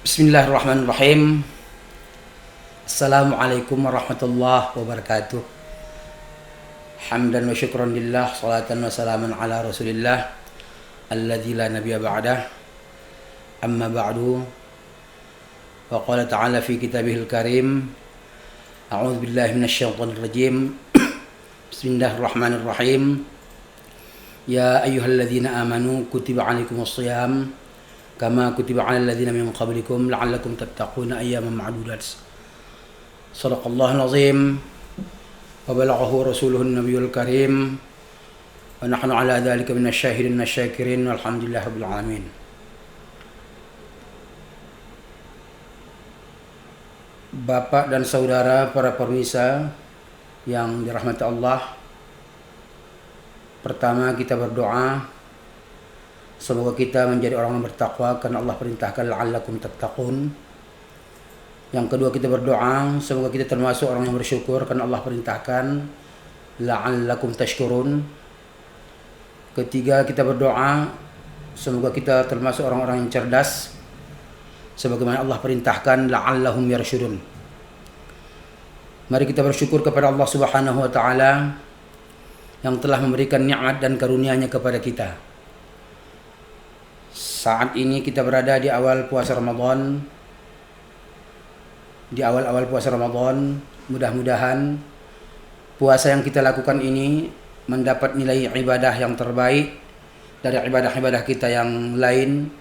Bismillahirrahmanirrahim. Assalamualaikum warahmatullahi wabarakatuh. Hamdan wa syukran lillah, salatan wa salaman ala rasulillah alladzi la nabiyya ba'dah. Amma ba'du. Wa qala ta'ala fi kitabihil karim, a'udzu billahi minasyaitonir rajim. Bismillahirrahmanirrahim. Ya ayyuhalladzina amanu kutiba 'alaikumus shiyam kama kutiba 'alal ladzina min qablikum la'allakum tattaquna ayyaman ma'dudat. Shadaqallahul azim wa balaghahu rasuluhun nabiyul karim wa nahnu 'ala dzalika minasy syahidin wasyakirin walhamdulillahi rabbil alamin. Bapak dan saudara para pemirsa yang dirahmati Allah, pertama kita berdoa semoga kita menjadi orang yang bertakwa karena Allah perintahkan la'allakum tattaqun. Yang kedua kita berdoa semoga kita termasuk orang yang bersyukur karena Allah perintahkan la'allakum tashkurun. Ketiga kita berdoa semoga kita termasuk orang-orang yang cerdas sebagaimana Allah perintahkan la'allahum yarsyudun. Mari kita bersyukur kepada Allah Subhanahu wa taala yang telah memberikan nikmat dan karunia-Nya kepada kita. Saat ini kita berada di awal puasa Ramadan. Di awal-awal puasa Ramadan, mudah-mudahan puasa yang kita lakukan ini mendapat nilai ibadah yang terbaik dari ibadah-ibadah kita yang lain,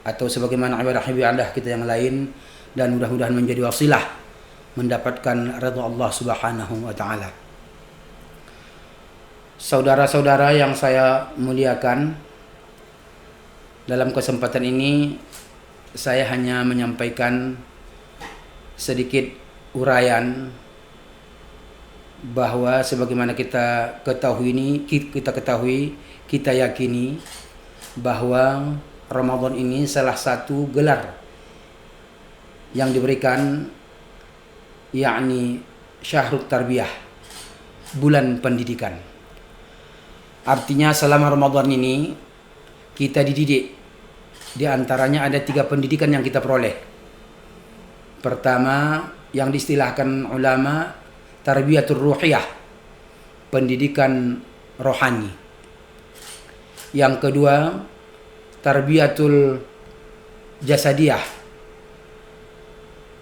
atau sebagaimana ibadah-ibadah kita yang lain, dan mudah-mudahan menjadi wasilah mendapatkan ridha Allah Subhanahu wa taala. Saudara-saudara yang saya muliakan, dalam kesempatan ini saya hanya menyampaikan sedikit uraian bahwa sebagaimana kita ketahui, kita yakini bahwa Ramadan ini salah satu gelar yang diberikan, yakni Syahrut Tarbiyah, bulan pendidikan. Artinya selama Ramadan ini kita dididik. Di antaranya ada 3 pendidikan yang kita peroleh. Pertama, yang diistilahkan ulama tarbiyatul ruhiyah, pendidikan rohani. Yang kedua, tarbiyatul jasadiyah,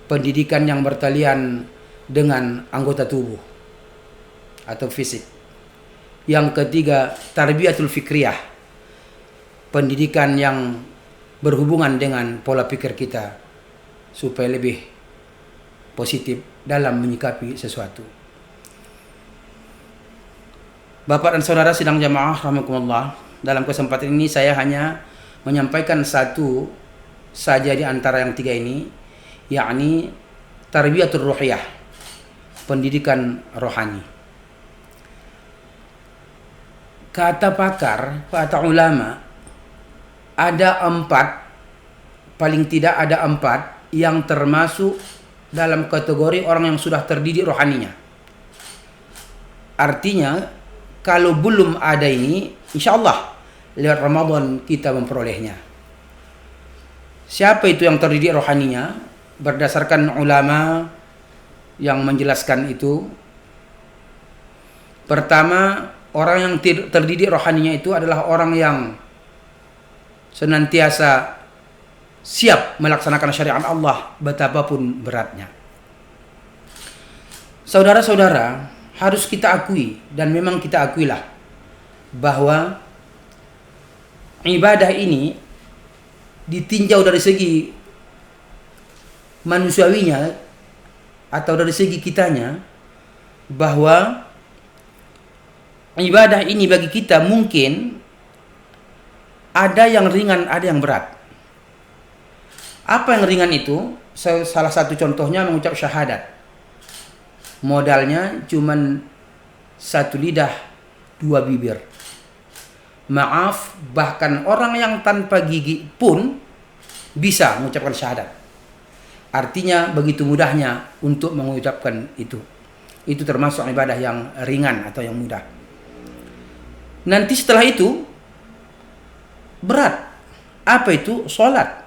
pendidikan yang bertalian dengan anggota tubuh atau fisik. Yang ketiga, tarbiyatul fikriyah, pendidikan yang berhubungan dengan pola pikir kita supaya lebih positif dalam menyikapi sesuatu. Bapak dan saudara sidang jamaah rahimakumullah, dalam kesempatan ini saya hanya menyampaikan satu saja di antara yang 3 ini, yakni tarbiyatul ruhiyah, pendidikan rohani. Kata pakar, kata ulama, ada 4, paling tidak ada 4 yang termasuk dalam kategori orang yang sudah terdidik rohaninya. Artinya kalau belum ada ini, insya Allah lewat Ramadan kita memperolehnya. Siapa itu yang terdidik rohaninya? Berdasarkan ulama yang menjelaskan itu, pertama, orang yang terdidik rohaninya itu adalah orang yang senantiasa siap melaksanakan syariat Allah betapapun beratnya. Saudara-saudara, harus kita akui, dan memang kita akuilah, bahwa ibadah ini ditinjau dari segi manusiawinya atau dari segi kitanya, bahwa ibadah ini bagi kita mungkin ada yang ringan, ada yang berat. Apa yang ringan itu? Salah satu contohnya mengucap syahadat. Modalnya cuman 1 lidah, 2 bibir. Maaf, bahkan orang yang tanpa gigi pun bisa mengucapkan syahadat. Artinya begitu mudahnya untuk mengucapkan itu. Itu termasuk ibadah yang ringan atau yang mudah. Nanti setelah itu berat. Apa itu? Sholat.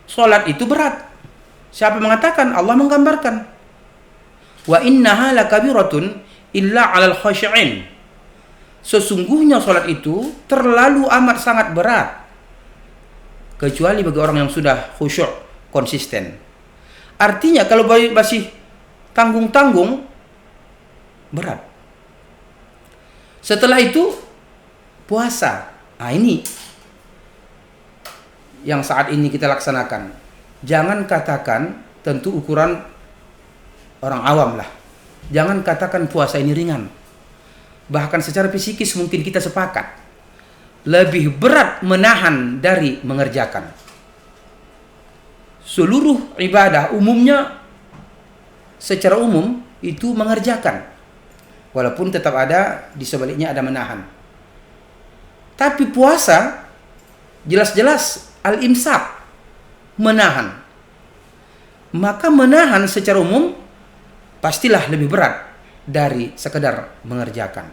Salat itu berat. Siapa mengatakan? Allah menggambarkan. Wa innaha lakabiratun illa 'alal khashi'in. Sesungguhnya salat itu terlalu amat sangat berat kecuali bagi orang yang sudah khusyuk, konsisten. Artinya kalau masih tanggung-tanggung, berat. Setelah itu puasa. Nah, ini yang saat ini kita laksanakan. Jangan katakan, tentu ukuran orang awam lah, jangan katakan puasa ini ringan. Bahkan secara fisikis mungkin kita sepakat lebih berat menahan dari mengerjakan. Seluruh ibadah umumnya, secara umum itu mengerjakan, walaupun tetap ada di sebaliknya ada menahan. Tapi puasa jelas-jelas al-imsak, menahan. Maka menahan secara umum pastilah lebih berat dari sekedar mengerjakan.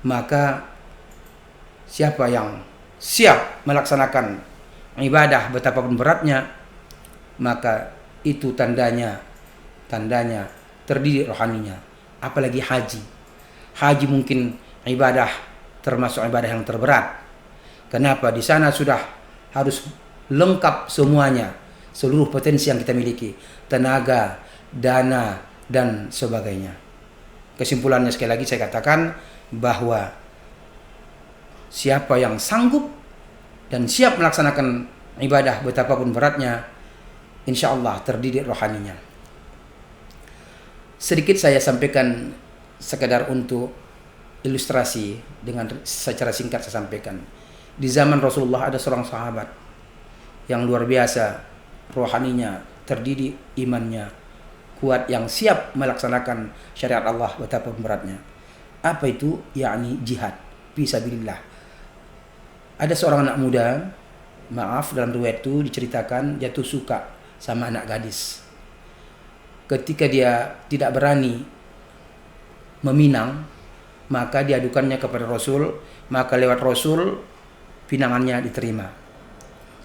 Maka siapa yang siap melaksanakan ibadah betapapun beratnya, maka itu tandanya terdidik rohaninya. Apalagi haji. Haji mungkin ibadah termasuk ibadah yang terberat. Kenapa? Di sana sudah harus lengkap semuanya, seluruh potensi yang kita miliki, tenaga, dana, dan sebagainya. Kesimpulannya sekali lagi saya katakan bahwa siapa yang sanggup dan siap melaksanakan ibadah betapapun beratnya, insya Allah terdidik rohaninya. Sedikit saya sampaikan sekedar untuk ilustrasi, dengan secara singkat saya sampaikan. Di zaman Rasulullah ada seorang sahabat yang luar biasa rohaninya, terdidik imannya, kuat, yang siap melaksanakan syariat Allah betapapun beratnya. Apa itu? Yakni jihad fisabilillah. Ada seorang anak muda, maaf, dalam riwayat itu diceritakan jatuh suka sama anak gadis. Ketika dia tidak berani meminang, maka diadukannya kepada Rasul, maka lewat Rasul pinangannya diterima.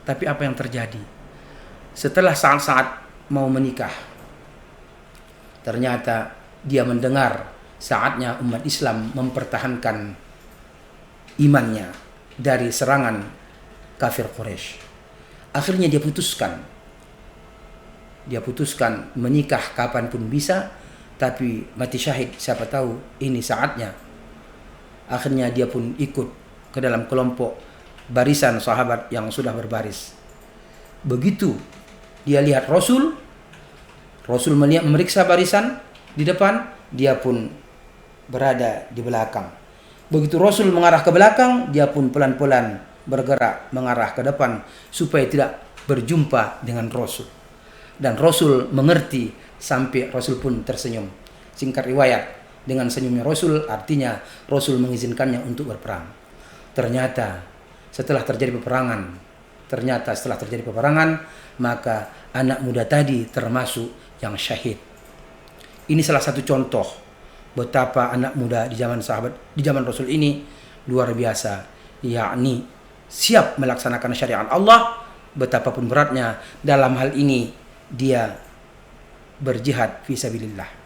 Tapi apa yang terjadi? Setelah saat-saat mau menikah, ternyata dia mendengar saatnya umat Islam mempertahankan imannya dari serangan kafir Quraisy. Akhirnya dia putuskan menikah kapanpun bisa, tapi mati syahid, siapa tahu ini saatnya. Akhirnya dia pun ikut ke dalam kelompok barisan sahabat yang sudah berbaris. Begitu dia lihat Rasul memeriksa barisan di depan, dia pun berada di belakang. Begitu Rasul mengarah ke belakang, dia pun pelan-pelan bergerak mengarah ke depan supaya tidak berjumpa dengan Rasul. Dan Rasul mengerti sampai Rasul pun tersenyum. Singkat riwayat, dengan senyumnya Rasul artinya Rasul mengizinkannya untuk berperang. Ternyata setelah terjadi peperangan, maka anak muda tadi termasuk yang syahid. Ini salah satu contoh betapa anak muda di zaman Rasul ini luar biasa, yakni siap melaksanakan syariat Allah betapapun beratnya. Dalam hal ini dia berjihad fisabilillah.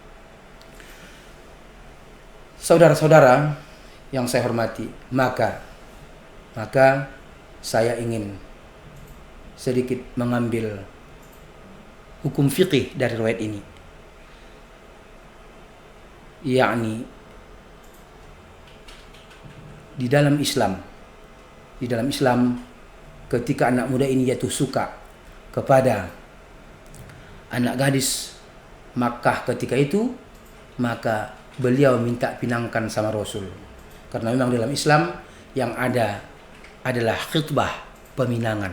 Saudara-saudara yang saya hormati, maka saya ingin sedikit mengambil hukum fikih dari riwayat ini, yakni di dalam Islam ketika anak muda ini jatuh suka kepada anak gadis Makkah ketika itu, maka beliau minta pinangkan sama Rasul. Karena memang dalam Islam yang ada adalah khitbah, peminangan.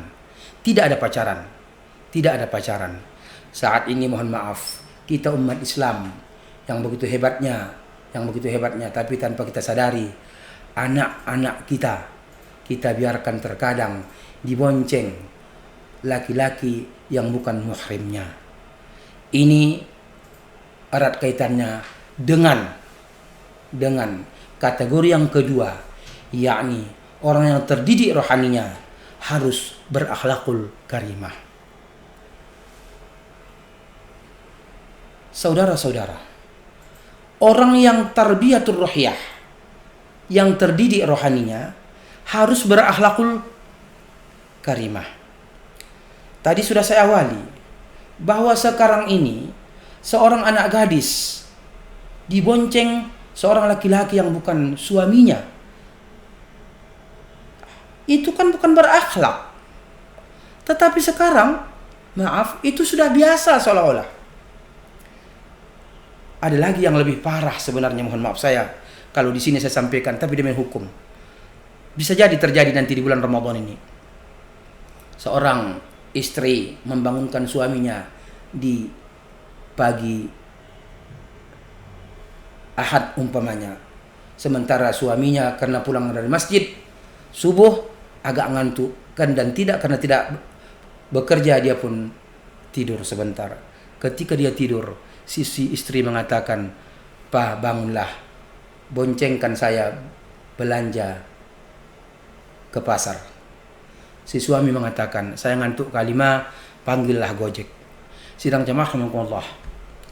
Tidak ada pacaran. Saat ini mohon maaf, kita umat Islam yang begitu hebatnya, tapi tanpa kita sadari, anak-anak kita biarkan terkadang dibonceng laki-laki yang bukan muhrimnya. Ini erat kaitannya dengan kategori yang kedua, yakni orang yang terdidik rohaninya, harus berakhlakul karimah. Saudara-saudara, orang yang tarbiyatul ruhiyah, yang terdidik rohaninya, harus berakhlakul karimah. Tadi sudah saya awali bahwa sekarang ini seorang anak gadis dibonceng seorang laki-laki yang bukan suaminya. Itu kan bukan berakhlak. Tetapi sekarang, maaf, itu sudah biasa seolah-olah. Ada lagi yang lebih parah sebenarnya, mohon maaf saya kalau di sini saya sampaikan, tapi demi hukum. Bisa jadi terjadi nanti di bulan Ramadan ini. Seorang istri membangunkan suaminya di pagi Ahad umpamanya. Sementara suaminya karena pulang dari masjid subuh agak ngantuk kan, dan karena tidak bekerja, dia pun tidur sebentar. Ketika dia tidur, si istri mengatakan, "Pak, bangunlah, boncengkan saya belanja ke pasar." Si suami mengatakan, "Saya ngantuk kali, Ma, panggillah Gojek." Sidang jamaah rahimakumullah,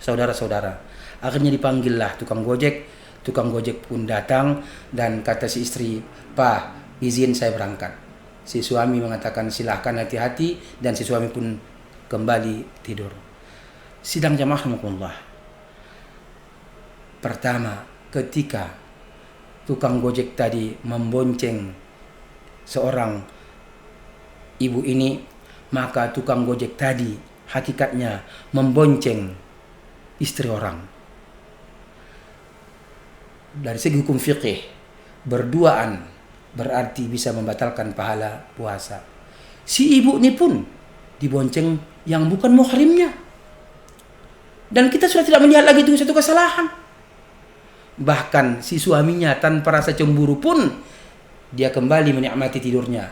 saudara-saudara, akhirnya dipanggillah tukang Gojek. Tukang Gojek pun datang dan kata si istri, "Pak, izin saya berangkat." Si suami mengatakan, "Silahkan, hati-hati," dan si suami pun kembali tidur. Sidang jamaah rahimakumullah, pertama, ketika tukang Gojek tadi membonceng seorang ibu ini, maka tukang Gojek tadi hakikatnya membonceng istri orang. Dari segi hukum fikih, berduaan berarti bisa membatalkan pahala puasa. Si ibu ini pun dibonceng yang bukan muhrimnya. Dan kita sudah tidak melihat lagi itu satu kesalahan. Bahkan si suaminya tanpa rasa cemburu pun dia kembali menikmati tidurnya.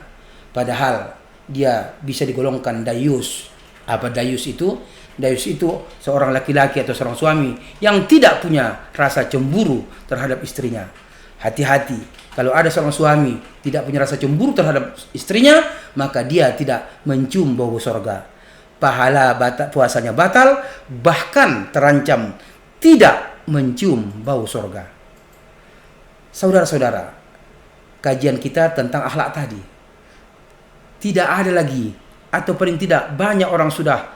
Padahal dia bisa digolongkan dayus. Apa dayus itu? Dayus itu seorang laki-laki atau seorang suami yang tidak punya rasa cemburu terhadap istrinya. Hati-hati, kalau ada seorang suami tidak punya rasa cemburu terhadap istrinya, maka dia tidak mencium bau surga. Pahala puasanya batal, bahkan terancam tidak mencium bau surga. Saudara-saudara, kajian kita tentang akhlak tadi, tidak ada lagi, atau paling tidak banyak orang sudah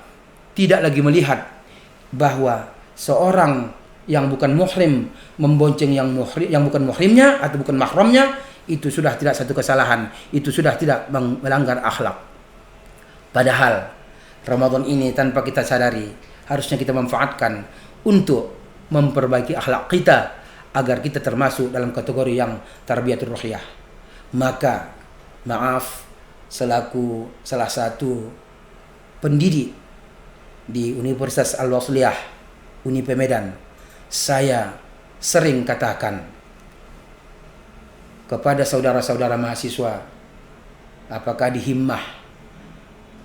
tidak lagi melihat bahwa seorang yang bukan muhrim membonceng yang bukan muhrimnya atau bukan mahramnya, itu sudah tidak satu kesalahan, itu sudah tidak melanggar akhlak. Padahal Ramadan ini tanpa kita sadari harusnya kita manfaatkan untuk memperbaiki akhlak kita agar kita termasuk dalam kategori yang tarbiyatul ruhiyah. Maka maaf, selaku salah satu pendidik di Universitas Al-Wasliyah Unipe Medan, saya sering katakan kepada saudara-saudara mahasiswa, apakah di Himmah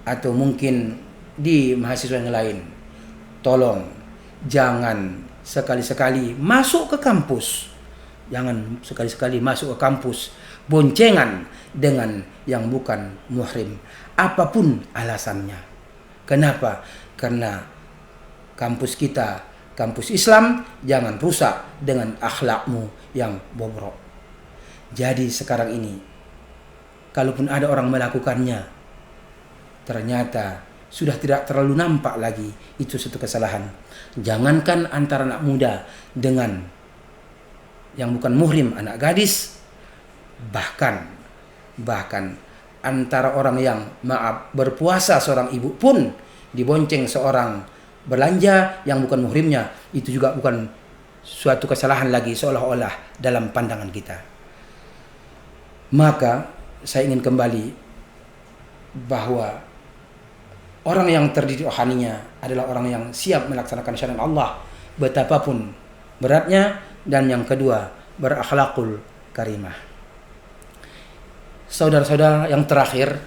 atau mungkin di mahasiswa yang lain, tolong jangan sekali-sekali masuk ke kampus. Jangan sekali-sekali masuk ke kampus boncengan dengan yang bukan muhrim, apapun alasannya. Kenapa? Karena kampus kita, kampus Islam, jangan rusak dengan akhlakmu yang bobrok. Jadi sekarang ini, kalaupun ada orang melakukannya, ternyata sudah tidak terlalu nampak lagi itu satu kesalahan. Jangankan antara anak muda dengan yang bukan muhrim, anak gadis, bahkan antara orang yang berpuasa, seorang ibu pun dibonceng seorang belanja yang bukan muhrimnya, itu juga bukan suatu kesalahan lagi seolah-olah dalam pandangan kita. Maka saya ingin kembali bahwa orang yang terdidik rohaninya adalah orang yang siap melaksanakan syariat Allah betapapun beratnya, dan yang kedua berakhlakul karimah. Saudara-saudara, yang terakhir,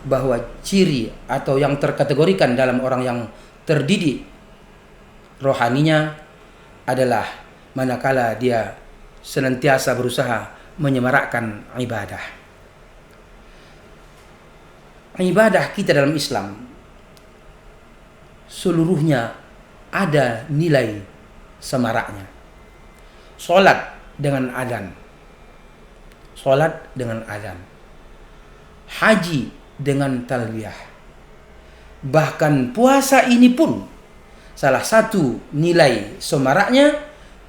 bahwa ciri atau yang terkategorikan dalam orang yang terdidik rohaninya adalah manakala dia senantiasa berusaha menyemarakkan ibadah. ibadah kita dalam Islam seluruhnya ada nilai semaraknya. Salat dengan adzan. Salat dengan adzan. Haji dengan talbiyah. Bahkan puasa ini pun salah satu nilai semaraknya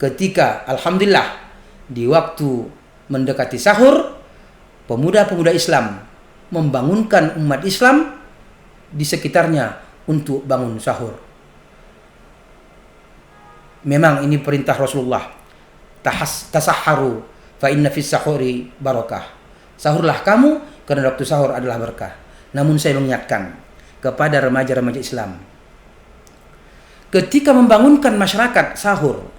ketika alhamdulillah di waktu mendekati sahur, pemuda-pemuda Islam membangunkan umat Islam di sekitarnya untuk bangun sahur. Memang ini perintah Rasulullah. Tasahharu fa inna fis sahuri barakah. Sahurlah kamu karena waktu sahur adalah berkah. Namun saya mengingatkan kepada remaja-remaja Islam, ketika membangunkan masyarakat sahur,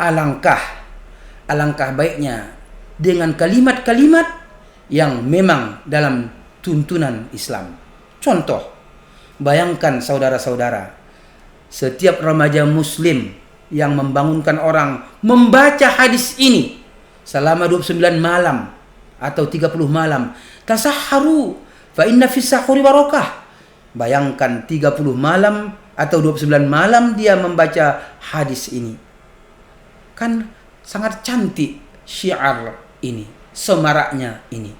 alangkah baiknya dengan kalimat-kalimat yang memang dalam tuntunan Islam. Contoh, bayangkan saudara-saudara, setiap remaja muslim yang membangunkan orang membaca hadis ini selama 29 malam atau 30 malam. Tasahharu fa inna fis sahuri barakah. Bayangkan 30 malam atau 29 malam dia membaca hadis ini. Kan sangat cantik syiar ini, semaraknya ini.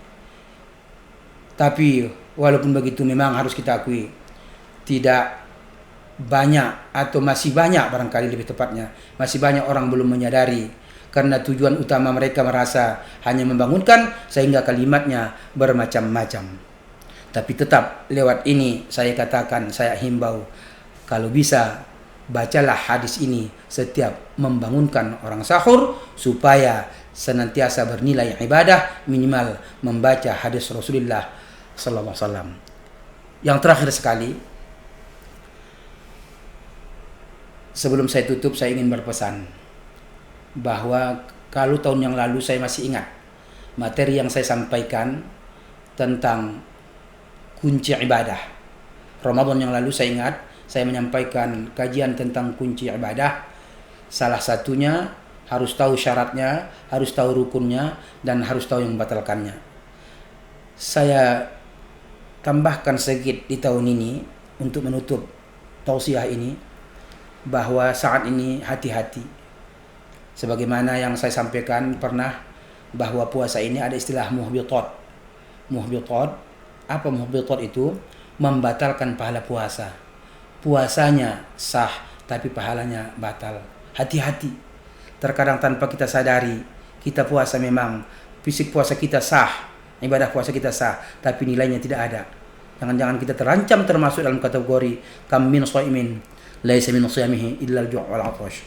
Tapi walaupun begitu memang harus kita akui tidak banyak atau masih banyak, barangkali lebih tepatnya masih banyak orang belum menyadari, karena tujuan utama mereka merasa hanya membangunkan sehingga kalimatnya bermacam-macam. Tapi tetap lewat ini saya katakan, saya himbau, kalau bisa bacalah hadis ini setiap membangunkan orang sahur supaya senantiasa bernilai ibadah, minimal membaca hadis Rasulullah sallallahu alaihi wasallam. Yang terakhir sekali, sebelum saya tutup, saya ingin berpesan bahwa kalau tahun yang lalu saya masih ingat materi yang saya sampaikan tentang kunci ibadah. Ramadan yang lalu saya ingat saya menyampaikan kajian tentang kunci ibadah. Salah satunya harus tahu syaratnya, harus tahu rukunnya, dan harus tahu yang membatalkannya. Saya tambahkan sedikit di tahun ini untuk menutup tausiah ini, bahwa saat ini hati-hati. Sebagaimana yang saya sampaikan pernah, bahwa puasa ini ada istilah muhbitat. Muhbitat, apa muhbitat itu? Membatalkan pahala puasa. Puasanya sah, tapi pahalanya batal. Hati-hati. Terkadang tanpa kita sadari, kita puasa memang, fisik puasa kita sah, ibadah puasa kita sah, tapi nilainya tidak ada. Jangan-jangan kita terancam termasuk dalam kategori kam min shaimin laisa min siyamihi illa al-ju' wal 'atash.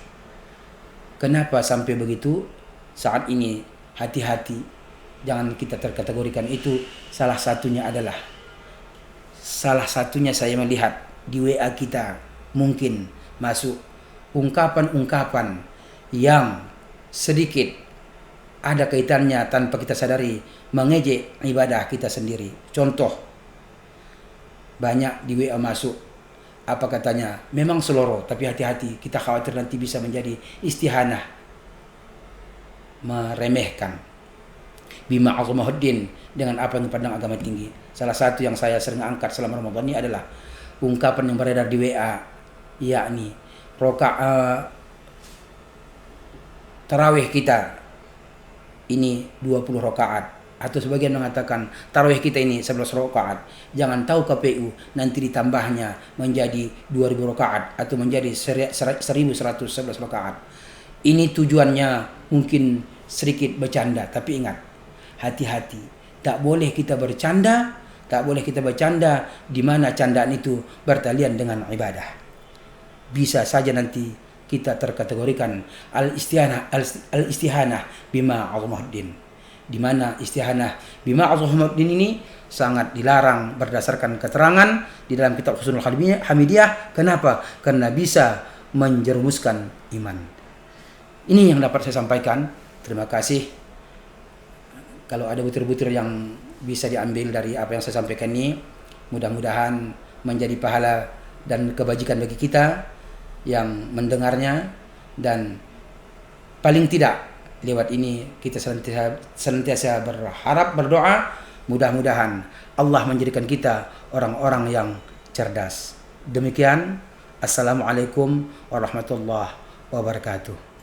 Kenapa sampai begitu? Saat ini hati-hati, jangan kita terkategorikan itu. Salah satunya saya melihat di WA kita mungkin masuk ungkapan-ungkapan yang sedikit ada kaitannya tanpa kita sadari mengejek ibadah kita sendiri. Contoh, banyak di WA masuk, apa katanya, memang seloro, tapi hati-hati, kita khawatir nanti bisa menjadi istihanah, meremehkan bima azumahuddin, dengan apa yang pandang agama tinggi. Salah satu yang saya sering angkat selama Ramadan ini adalah ungkapan yang beredar di WA, yakni tarawih kita ini 20 rakaat, atau sebagian mengatakan tarawih kita ini 11 rakaat. Jangan tahu KPU nanti ditambahnya menjadi 2000 rakaat atau menjadi 1111 rakaat. Ini tujuannya mungkin sedikit bercanda, tapi ingat, hati-hati. Tak boleh kita bercanda, di mana candaan itu bertalian dengan ibadah. Bisa saja nanti kita terkategorikan al-istihanah bima azumahuddin, di mana istihanah bima azumahuddin ini sangat dilarang berdasarkan keterangan di dalam kitab Husnul Hamidiyah. Kenapa? Karena bisa menjerumuskan iman. Ini yang dapat saya sampaikan. Terima kasih. Kalau ada butir-butir yang bisa diambil dari apa yang saya sampaikan ini, mudah-mudahan menjadi pahala dan kebajikan bagi kita yang mendengarnya, dan paling tidak lewat ini kita senantiasa berharap, berdoa Mudah-mudahan Allah menjadikan kita orang-orang yang cerdas. Demikian, Assalamualaikum warahmatullahi wabarakatuh.